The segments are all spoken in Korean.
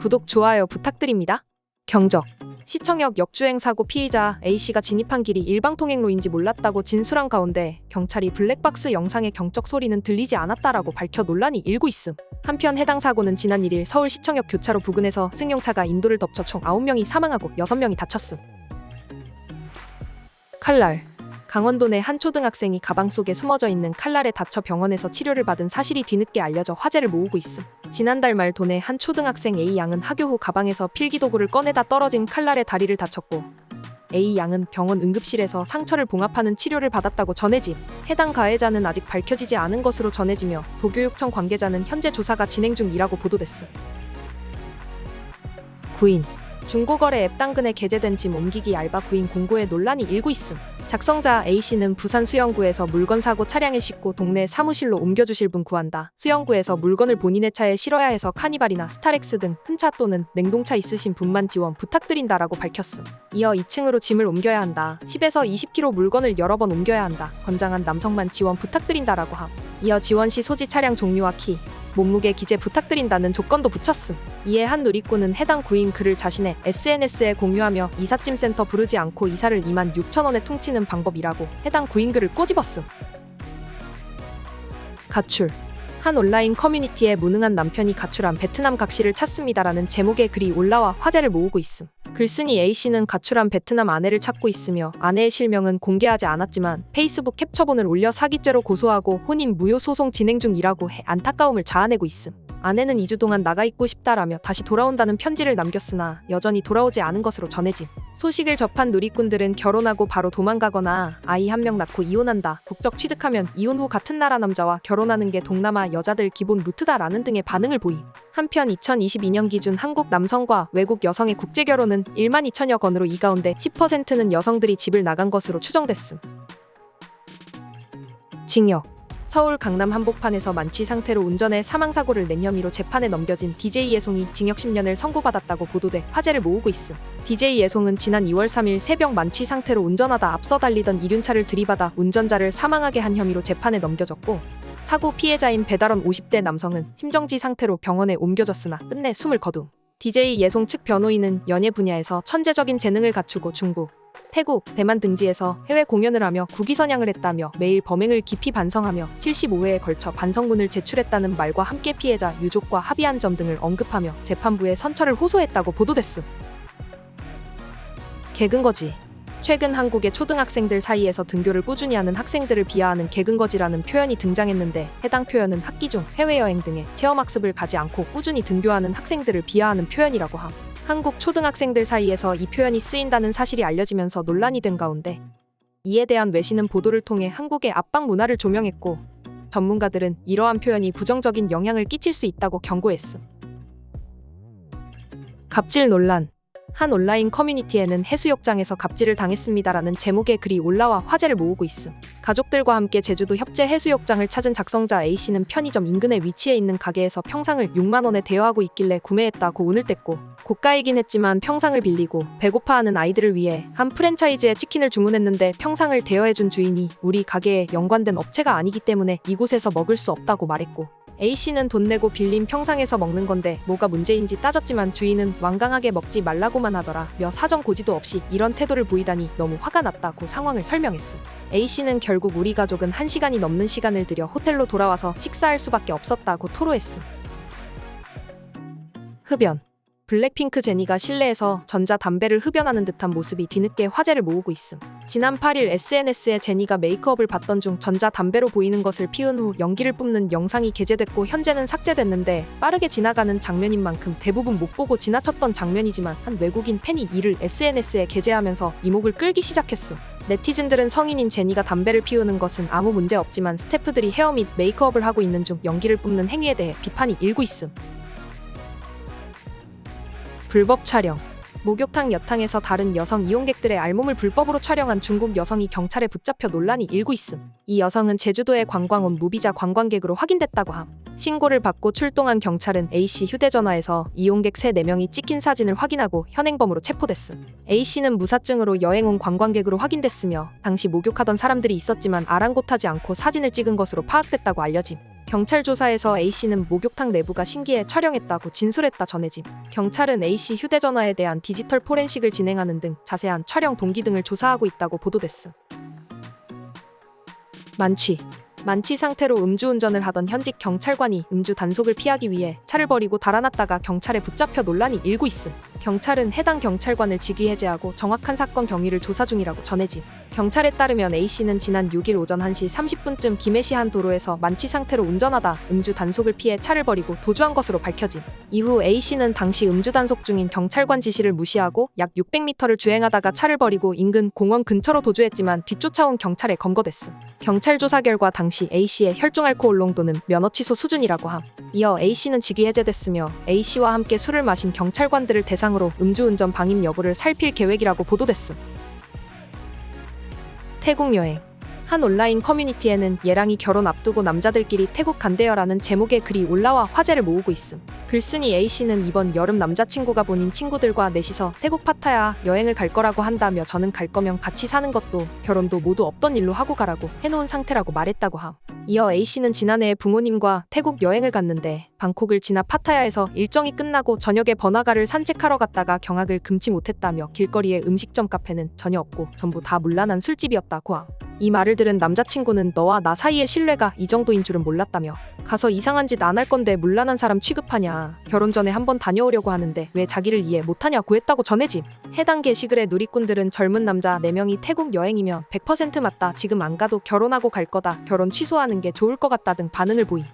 구독, 좋아요 부탁드립니다. 경적. 시청역 역주행 사고 피의자 A씨가 진입한 길이 일방통행로인지 몰랐다고 진술한 가운데 경찰이 블랙박스 영상의 경적 소리는 들리지 않았다라고 밝혀 논란이 일고 있음. 한편 해당 사고는 지난 1일 서울 시청역 교차로 부근에서 승용차가 인도를 덮쳐 총 9명이 사망하고 6명이 다쳤음. 칼날. 강원도 내 한 초등학생이 가방 속에 숨어져 있는 칼날에 다쳐 병원에서 치료를 받은 사실이 뒤늦게 알려져 화제를 모으고 있음. 지난달 말 도내 한 초등학생 A 양은 하교 후 가방에서 필기도구를 꺼내다 떨어진 칼날에 다리를 다쳤고 A 양은 병원 응급실에서 상처를 봉합하는 치료를 받았다고 전해짐. 해당 가해자는 아직 밝혀지지 않은 것으로 전해지며 도교육청 관계자는 현재 조사가 진행 중이라고 보도됐음. 구인. 중고거래 앱 당근에 게재된 짐 옮기기 알바 구인 공고에 논란이 일고 있음. 작성자 A씨는 부산 수영구에서 물건 사고 차량에 싣고 동네 사무실로 옮겨주실 분 구한다. 수영구에서 물건을 본인의 차에 실어야 해서 카니발이나 스타렉스 등 큰 차 또는 냉동차 있으신 분만 지원 부탁드린다라고 밝혔음. 이어 2층으로 짐을 옮겨야 한다. 10에서 20kg 물건을 여러 번 옮겨야 한다. 건장한 남성만 지원 부탁드린다라고 함. 이어 지원 시 소지 차량 종류와 키, 몸무게 기재 부탁드린다는 조건도 붙였음. 이에 한 누리꾼은 해당 구인 글을 자신의 SNS에 공유하며 이삿짐센터 부르지 않고 이사를 26,000원에 퉁치는 방법이라고 해당 구인 글을 꼬집었음. 가출. 한 온라인 커뮤니티에 무능한 남편이 가출한 베트남 각시를 찾습니다라는 제목의 글이 올라와 화제를 모으고 있음. 글쓴이 A씨는 가출한 베트남 아내를 찾고 있으며 아내의 실명은 공개하지 않았지만 페이스북 캡처본을 올려 사기죄로 고소하고 혼인 무효 소송 진행 중이라고 해 안타까움을 자아내고 있음. 아내는 2주 동안 나가 있고 싶다라며 다시 돌아온다는 편지를 남겼으나 여전히 돌아오지 않은 것으로 전해짐. 소식을 접한 누리꾼들은 결혼하고 바로 도망가거나 아이 1명 낳고 이혼한다. 국적 취득하면 이혼 후 같은 나라 남자와 결혼하는 게 동남아 여자들 기본 루트다라는 등의 반응을 보임. 한편 2022년 기준 한국 남성과 외국 여성의 국제결혼은 12,000여 건으로 이 가운데 10%는 여성들이 집을 나간 것으로 추정됐음. 징역. 서울 강남 한복판에서 만취 상태로 운전해 사망사고를 낸 혐의로 재판에 넘겨진 DJ 예송이 징역 10년을 선고받았다고 보도돼 화제를 모으고 있음. DJ 예송은 지난 2월 3일 새벽 만취 상태로 운전하다 앞서 달리던 이륜차를 들이받아 운전자를 사망하게 한 혐의로 재판에 넘겨졌고 사고 피해자인 배달원 50대 남성은 심정지 상태로 병원에 옮겨졌으나 끝내 숨을 거둠. DJ 예송 측 변호인은 연예 분야에서 천재적인 재능을 갖추고 중국, 태국, 대만 등지에서 해외 공연을 하며 국위선양을 했다며 매일 범행을 깊이 반성하며 75회에 걸쳐 반성문을 제출했다는 말과 함께 피해자 유족과 합의한 점 등을 언급하며 재판부에 선처를 호소했다고 보도됐음. 개근거지. 최근 한국의 초등학생들 사이에서 등교를 꾸준히 하는 학생들을 비하하는 개근거지라는 표현이 등장했는데 해당 표현은 학기 중 해외여행 등의 체험학습을 가지 않고 꾸준히 등교하는 학생들을 비하하는 표현이라고 함. 한국 초등학생들 사이에서 이 표현이 쓰인다는 사실이 알려지면서 논란이 된 가운데 이에 대한 외신은 보도를 통해 한국의 압박 문화를 조명했고 전문가들은 이러한 표현이 부정적인 영향을 끼칠 수 있다고 경고했음. 갑질 논란. 한 온라인 커뮤니티에는 해수욕장에서 갑질을 당했습니다라는 제목의 글이 올라와 화제를 모으고 있음. 가족들과 함께 제주도 협재 해수욕장을 찾은 작성자 A씨는 편의점 인근에 위치해 있는 가게에서 평상을 6만 원에 대여하고 있길래 구매했다고 운을 뗐고 고가이긴 했지만 평상을 빌리고 배고파하는 아이들을 위해 한 프랜차이즈에 치킨을 주문했는데 평상을 대여해준 주인이 우리 가게에 연관된 업체가 아니기 때문에 이곳에서 먹을 수 없다고 말했고 A씨는 돈 내고 빌린 평상에서 먹는 건데 뭐가 문제인지 따졌지만 주인은 완강하게 먹지 말라고만 하더라며 사정 고지도 없이 이런 태도를 보이다니 너무 화가 났다고 상황을 설명했음. A씨는 결국 우리 가족은 1시간이 넘는 시간을 들여 호텔로 돌아와서 식사할 수밖에 없었다고 토로했음. 흡연. 블랙핑크 제니가 실내에서 전자담배를 흡연하는 듯한 모습이 뒤늦게 화제를 모으고 있음. 지난 8일 SNS에 제니가 메이크업을 받던 중 전자담배로 보이는 것을 피운 후 연기를 뿜는 영상이 게재됐고 현재는 삭제됐는데 빠르게 지나가는 장면인 만큼 대부분 못 보고 지나쳤던 장면이지만 한 외국인 팬이 이를 SNS에 게재하면서 이목을 끌기 시작했음. 네티즌들은 성인인 제니가 담배를 피우는 것은 아무 문제 없지만 스태프들이 헤어 및 메이크업을 하고 있는 중 연기를 뿜는 행위에 대해 비판이 일고 있음. 불법 촬영. 목욕탕 여탕에서 다른 여성 이용객들의 알몸을 불법으로 촬영한 중국 여성이 경찰에 붙잡혀 논란이 일고 있음. 이 여성은 제주도에 관광 온 무비자 관광객으로 확인됐다고 함. 신고를 받고 출동한 경찰은 A씨 휴대전화에서 이용객 3-4명이 찍힌 사진을 확인하고 현행범으로 체포됐음. A씨는 무사증으로 여행 온 관광객으로 확인됐으며 당시 목욕하던 사람들이 있었지만 아랑곳하지 않고 사진을 찍은 것으로 파악됐다고 알려짐. 경찰 조사에서 A씨는 목욕탕 내부가 신기해 촬영했다고 진술했다 전해짐. 경찰은 A씨 휴대전화에 대한 디지털 포렌식을 진행하는 등 자세한 촬영 동기 등을 조사하고 있다고 보도됐음. 만취 상태로 음주운전을 하던 현직 경찰관이 음주 단속을 피하기 위해 차를 버리고 달아났다가 경찰에 붙잡혀 논란이 일고 있음. 경찰은 해당 경찰관을 직위해제하고 정확한 사건 경위를 조사 중이라고 전해짐. 경찰에 따르면 A씨는 지난 6일 오전 1시 30분쯤 김해시 한 도로에서 만취 상태로 운전하다 음주 단속을 피해 차를 버리고 도주한 것으로 밝혀짐. 이후 A씨는 당시 음주 단속 중인 경찰관 지시를 무시하고 약 600m를 주행하다가 차를 버리고 인근 공원 근처로 도주했지만 뒤쫓아온 경찰에 검거됐음. 경찰 조사 결과 당시 A씨의 혈중 알코올 농도는 면허 취소 수준이라고 함. 이어 A씨는 직위 해제됐으며 A씨와 함께 술을 마신 경찰관들을 대상으로 음주운전 방임 여부를 살필 계획이라고 보도됐음. 태국 여행. 한 온라인 커뮤니티에는 얘랑이 결혼 앞두고 남자들끼리 태국 간대요라는 제목의 글이 올라와 화제를 모으고 있음. 글쓴이 A씨는 이번 여름 남자친구가 본인 친구들과 넷이서 태국 파타야 여행을 갈 거라고 한다며 저는 갈 거면 같이 사는 것도 결혼도 모두 없던 일로 하고 가라고 해놓은 상태라고 말했다고 함. 이어 A씨는 지난해 부모님과 태국 여행을 갔는데 방콕을 지나 파타야에서 일정이 끝나고 저녁에 번화가를 산책하러 갔다가 경악을 금치 못했다며 길거리의 음식점 카페는 전혀 없고 전부 다 문란한 술집이었다고 함. 이 말을 들은 남자친구는 너와 나 사이의 신뢰가 이 정도인 줄은 몰랐다며 가서 이상한 짓 안 할 건데 문란한 사람 취급하냐, 결혼 전에 한번 다녀오려고 하는데 왜 자기를 이해 못하냐고 했다고 전해짐. 해당 게시글의 누리꾼들은 젊은 남자 4명이 태국 여행이면 100% 맞다, 지금 안 가도 결혼하고 갈 거다, 결혼 취소하는 게 좋을 것 같다 등 반응을 보임.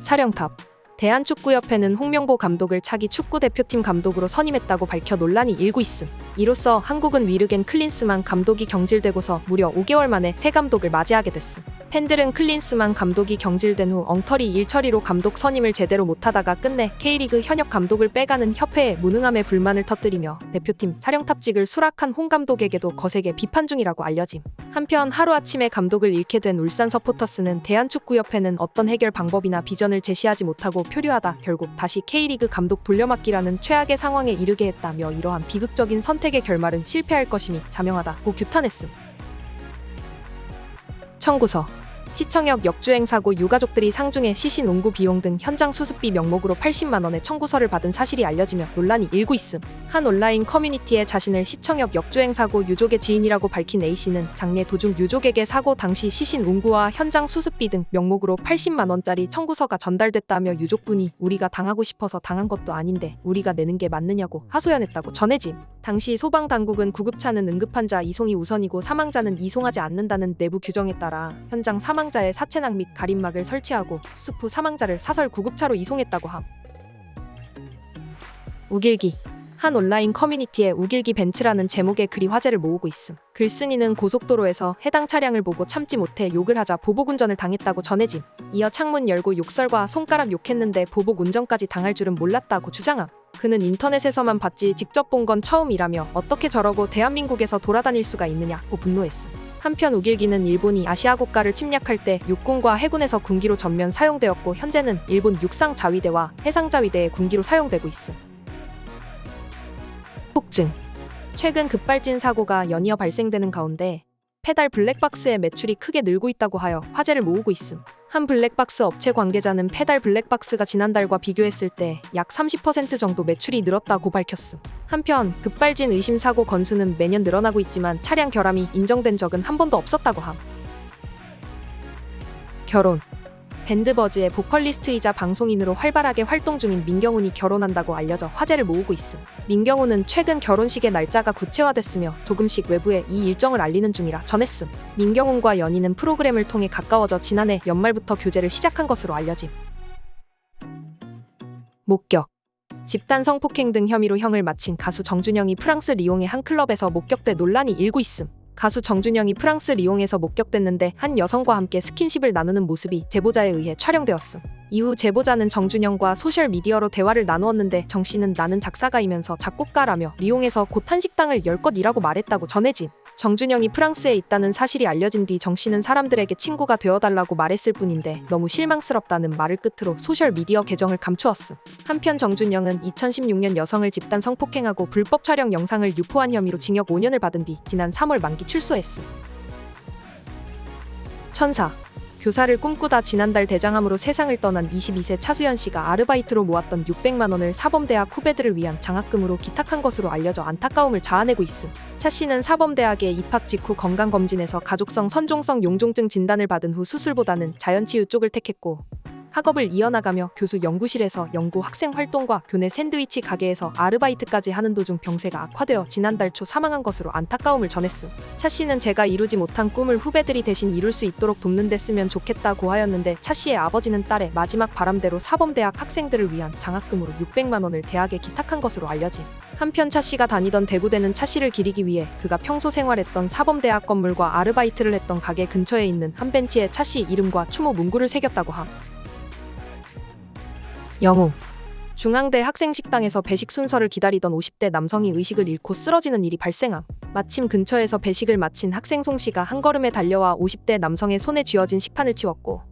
사령탑. 대한축구협회는 홍명보 감독을 차기 축구대표팀 감독으로 선임했다고 밝혀 논란이 일고 있음. 이로써 한국은 위르겐 클린스만 감독이 경질되고서 무려 5개월 만에 새 감독을 맞이하게 됐음. 팬들은 클린스만 감독이 경질된 후 엉터리 일처리로 감독 선임을 제대로 못하다가 끝내 K리그 현역 감독을 빼가는 협회의 무능함에 불만을 터뜨리며 대표팀 사령탑직을 수락한 홍 감독에게도 거세게 비판 중이라고 알려짐. 한편 하루아침에 감독을 잃게 된 울산 서포터스는 대한축구협회는 어떤 해결 방법이나 비전을 제시하지 못하고 표류하다 결국 다시 K리그 감독 돌려막기라는 최악의 상황에 이르게 했다며 이러한 비극적인 선택의 결말은 실패할 것임이 자명하다고 규탄했음. 청구서. 시청역 역주행 사고 유가족들이 상중에 시신 운구 비용 등 현장 수습비 명목으로 80만 원의 청구서를 받은 사실이 알려지며 논란이 일고 있음. 한 온라인 커뮤니티에 자신을 시청역 역주행 사고 유족의 지인이라고 밝힌 A씨는 장례 도중 유족에게 사고 당시 시신 운구와 현장 수습비 등 명목으로 80만 원짜리 청구서가 전달됐다며 유족분이 우리가 당하고 싶어서 당한 것도 아닌데 우리가 내는 게 맞느냐고 하소연했다고 전해짐. 당시 소방당국은 구급차는 응급환자 이송이 우선이고 사망자는 이송하지 않는다는 내부 규정에 따라 현장 사망자의 사체낭 및 가림막을 설치하고 수습 후 사망자를 사설 구급차로 이송했다고 함. 우길기. 한 온라인 커뮤니티에 우길기 벤츠라는 제목의 글이 화제를 모으고 있음. 글쓴이는 고속도로에서 해당 차량을 보고 참지 못해 욕을 하자 보복운전을 당했다고 전해짐. 이어 창문 열고 욕설과 손가락 욕했는데 보복운전까지 당할 줄은 몰랐다고 주장함. 그는 인터넷에서만 봤지 직접 본 건 처음이라며 어떻게 저러고 대한민국에서 돌아다닐 수가 있느냐고 분노했음. 한편 우길기는 일본이 아시아 국가를 침략할 때 육군과 해군에서 군기로 전면 사용되었고 현재는 일본 육상자위대와 해상자위대의 군기로 사용되고 있음. 폭증. 최근 급발진 사고가 연이어 발생되는 가운데 페달 블랙박스의 매출이 크게 늘고 있다고 하여 화제를 모으고 있음. 한 블랙박스 업체 관계자는 페달 블랙박스가 지난달과 비교했을 때 약 30% 정도 매출이 늘었다고 밝혔음. 한편 급발진 의심 사고 건수는 매년 늘어나고 있지만 차량 결함이 인정된 적은 한 번도 없었다고 함. 결혼. 밴드버즈의 보컬리스트이자 방송인으로 활발하게 활동 중인 민경훈이 결혼한다고 알려져 화제를 모으고 있음. 민경훈은 최근 결혼식의 날짜가 구체화됐으며 조금씩 외부에 이 일정을 알리는 중이라 전했음. 민경훈과 연인은 프로그램을 통해 가까워져 지난해 연말부터 교제를 시작한 것으로 알려짐. 목격. 집단 성폭행 등 혐의로 형을 마친 가수 정준영이 프랑스 리옹의 한 클럽에서 목격돼 논란이 일고 있음. 가수 정준영이 프랑스 리옹에서 목격됐는데 한 여성과 함께 스킨십을 나누는 모습이 제보자에 의해 촬영되었음. 이후 제보자는 정준영과 소셜미디어로 대화를 나누었는데 정 씨는 나는 작사가이면서 작곡가라며 리옹에서 곧 한식당을 열 것이라고 말했다고 전해짐. 정준영이 프랑스에 있다는 사실이 알려진 뒤 정 씨는 사람들에게 친구가 되어달라고 말했을 뿐인데 너무 실망스럽다는 말을 끝으로 소셜미디어 계정을 감추었음. 한편 정준영은 2016년 여성을 집단 성폭행하고 불법 촬영 영상을 유포한 혐의로 징역 5년을 받은 뒤 지난 3월 만기 출소했음. 천사. 교사를 꿈꾸다 지난달 대장암으로 세상을 떠난 22세 차수연 씨가 아르바이트로 모았던 600만 원을 사범대학 후배들을 위한 장학금으로 기탁한 것으로 알려져 안타까움을 자아내고 있음. 차 씨는 사범대학에 입학 직후 건강검진에서 가족성 선종성 용종증 진단을 받은 후 수술보다는 자연치유 쪽을 택했고, 학업을 이어나가며 교수 연구실에서 연구 학생 활동과 교내 샌드위치 가게에서 아르바이트까지 하는 도중 병세가 악화되어 지난달 초 사망한 것으로 안타까움을 전했음. 차 씨는 제가 이루지 못한 꿈을 후배들이 대신 이룰 수 있도록 돕는 데 쓰면 좋겠다고 하였는데, 차 씨의 아버지는 딸의 마지막 바람대로 사범대학 학생들을 위한 장학금으로 600만 원을 대학에 기탁한 것으로 알려짐. 한편 차 씨가 다니던 대구대는 차 씨를 기리기 위해 그가 평소 생활했던 사범대학 건물과 아르바이트를 했던 가게 근처에 있는 한 벤치에 차 씨 이름과 추모 문구를 새겼다고 함. 영우. 중앙대 학생식당에서 배식 순서를 기다리던 50대 남성이 의식을 잃고 쓰러지는 일이 발생함. 마침 근처에서 배식을 마친 학생 송 씨가 한 걸음에 달려와 50대 남성의 손에 쥐어진 식판을 치웠고,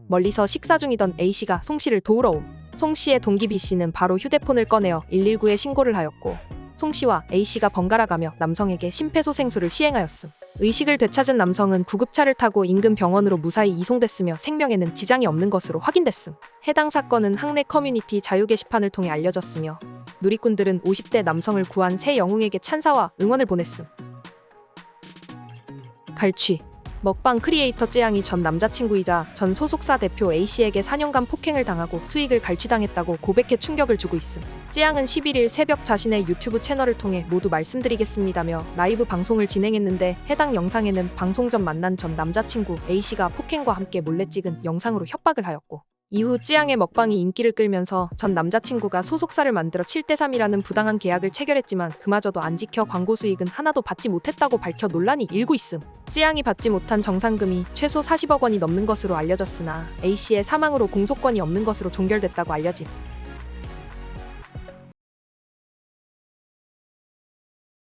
멀리서 식사 중이던 A 씨가 송 씨를 도우러 옴. 송 씨의 동기 B 씨는 바로 휴대폰을 꺼내어 119에 신고를 하였고, 송 씨와 A 씨가 번갈아 가며 남성에게 심폐소생술을 시행하였음. 의식을 되찾은 남성은 구급차를 타고 인근 병원으로 무사히 이송됐으며 생명에는 지장이 없는 것으로 확인됐음. 해당 사건은 학내 커뮤니티 자유 게시판을 통해 알려졌으며, 누리꾼들은 50대 남성을 구한 새 영웅에게 찬사와 응원을 보냈음. 갈취. 먹방 크리에이터 쯔양이 전 남자친구이자 전 소속사 대표 A씨에게 4년간 폭행을 당하고 수익을 갈취당했다고 고백해 충격을 주고 있음. 쯔양은 11일 새벽 자신의 유튜브 채널을 통해 모두 말씀드리겠습니다며 라이브 방송을 진행했는데, 해당 영상에는 방송 전 만난 전 남자친구 A씨가 폭행과 함께 몰래 찍은 영상으로 협박을 하였고, 이후 쯔양의 먹방이 인기를 끌면서 전 남자친구가 소속사를 만들어 7대3이라는 부당한 계약을 체결했지만 그마저도 안 지켜 광고 수익은 하나도 받지 못했다고 밝혀 논란이 일고 있음. 쯔양이 받지 못한 정산금이 최소 40억 원이 넘는 것으로 알려졌으나 A씨의 사망으로 공소권이 없는 것으로 종결됐다고 알려짐.